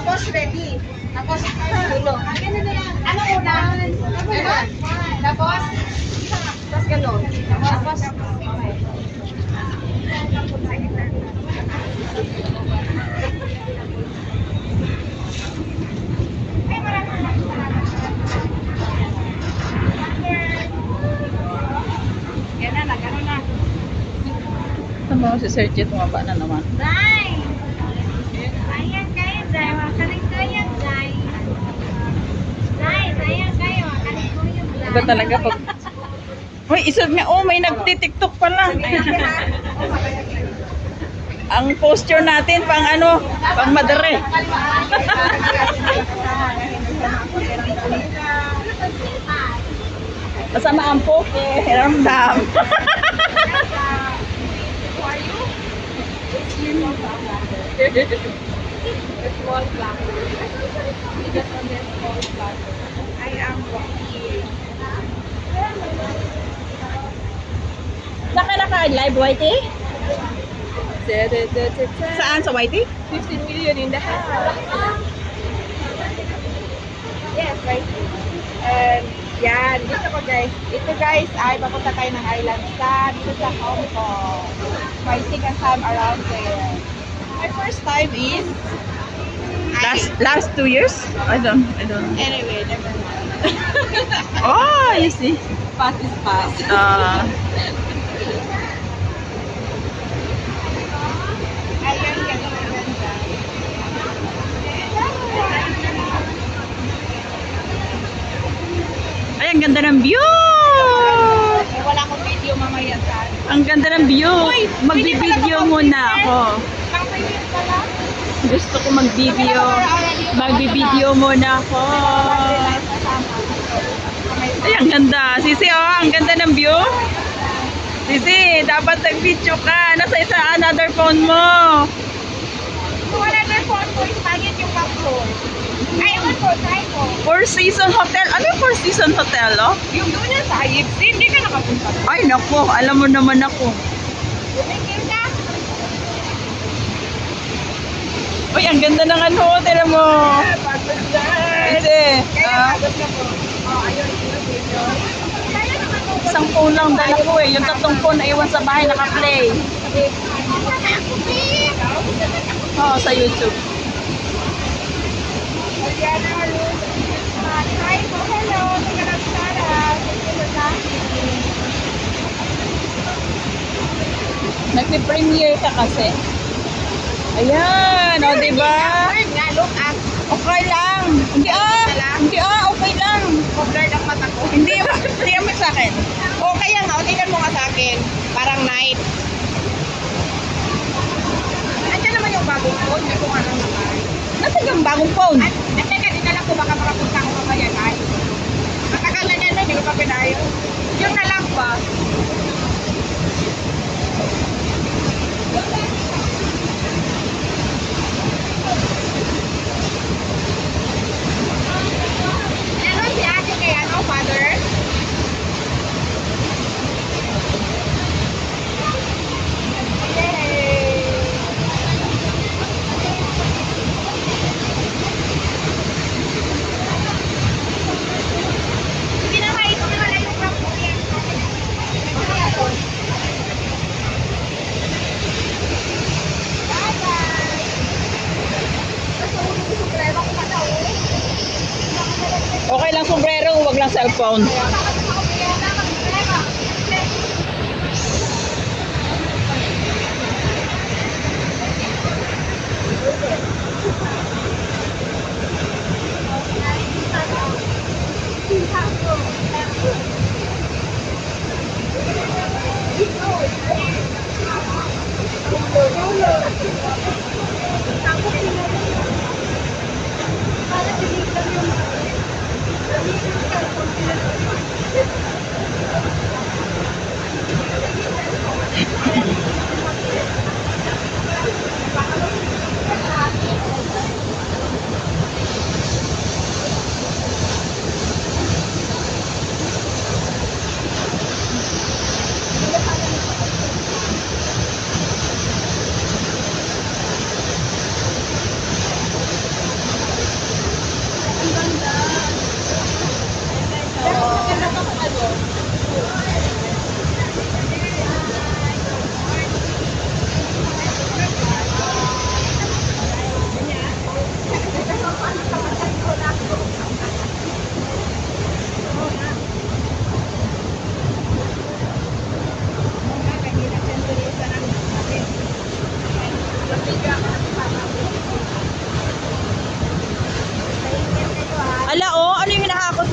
Tapos ready. Tapos dulo. Ano una? Tapos ganun. Tapos yan na, gano'n na. Ito mo si Sir Jet, tumaba na naman. Day! Ayan kayo, Day. Makaling kayo, Day. Day, ayan kayo. Makaling ko yung Day. Iba talaga pag... Uy, isod nga. Oh, may nagtitiktok pala. Ang posture natin pang ano, pang madare. Masama ang poke. Ramdam. I am Rocky. Naka-live, Whitey? Saan sa Whitey? 15 million in the house. Yes, right. And yan, dito ko guys. Ito guys ay papunta tayo ng island dito sa Hong Kong. My second time around there. My first time is Last 2 years? I don't know. anyway, never mind. Oh, you see. Past is past. Ayan, ganun. Ay, ang ganda ng view! Wala akong video mamaya sa Ang ganda ng view. Magbibideo muna ako. pang-preview pala. Gusto ko mag-video. Magbibideo muna ako. Ay, ang ganda. Sisi, oh, ang ganda ng view. Sisi, dapat nag-video ka. Nasa another phone mo. Kung another phone ko, is pangit yung background. Ay, ewan ko, try ko. Four Season Hotel. Ano yung Four Season Hotel, oh? Yung doon yan sa IFC, hindi ka nakapunta. Ay, naku. Alam mo naman ako. Tumingin ka. Uy, ang ganda ng ano. Tira mo. Pagod na. Kasi, Kaya pagod na po. Oh, ayun, yung video. Kaya naman po. isang phone lang dala ko eh. Yung tatlong phone na iwan sa bahay naka-play. Oo, sa YouTube. Mariana Rose. Hi po, hello. Nagkakaroon Nagpi-premiere ka kasi. Ayan, o diba? nga, look at. Okay lang. Hindi okay lang. Covered ang mata ko. Hindi mo sa akin. O kaya nga, o tingnan mo nga sa akin. Parang night. Andiyan naman yung bagong phone. Hindi ko nga lang nakay. Nasaan yung bagong phone? At teka, dinala ko baka makapunta ako mamaya night. Matagal na yan, hindi ko pa pinayo. Yung na lang ba? Meron si ate kay ano, father? Hindi na ito na wala yung crop mo yan. Bye-bye! Okay lang sombrero, wag lang cellphone.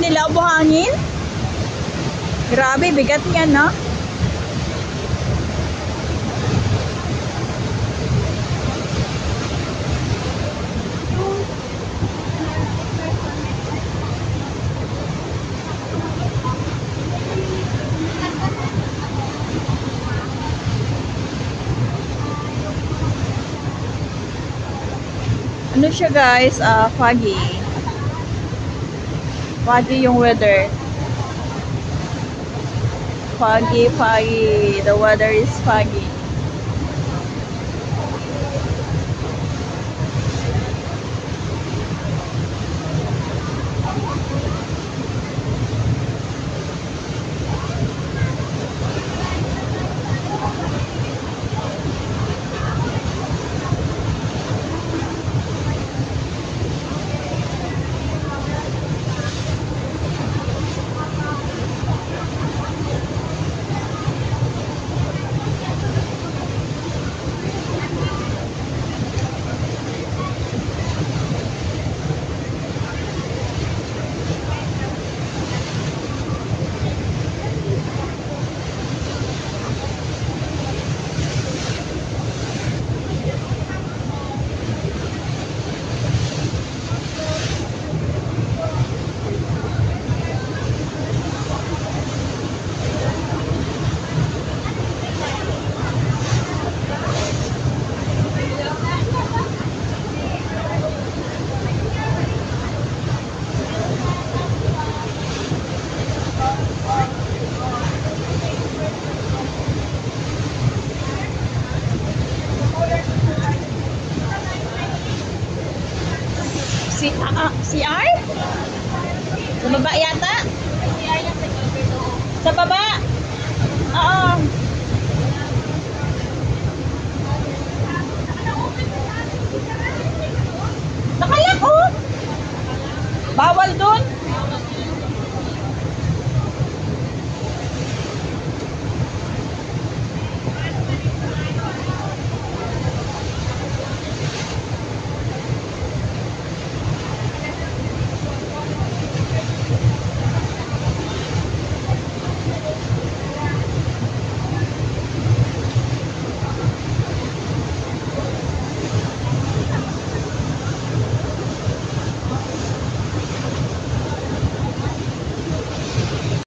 nila o buhangin? Grabe, bigat niyan, no? Ano siya guys? Foggy. Foggy yung weather. Foggy, foggy. The weather is foggy. CR? Sa baba yata? Sa baba? Oo. Nakalak oh. Bawal dun.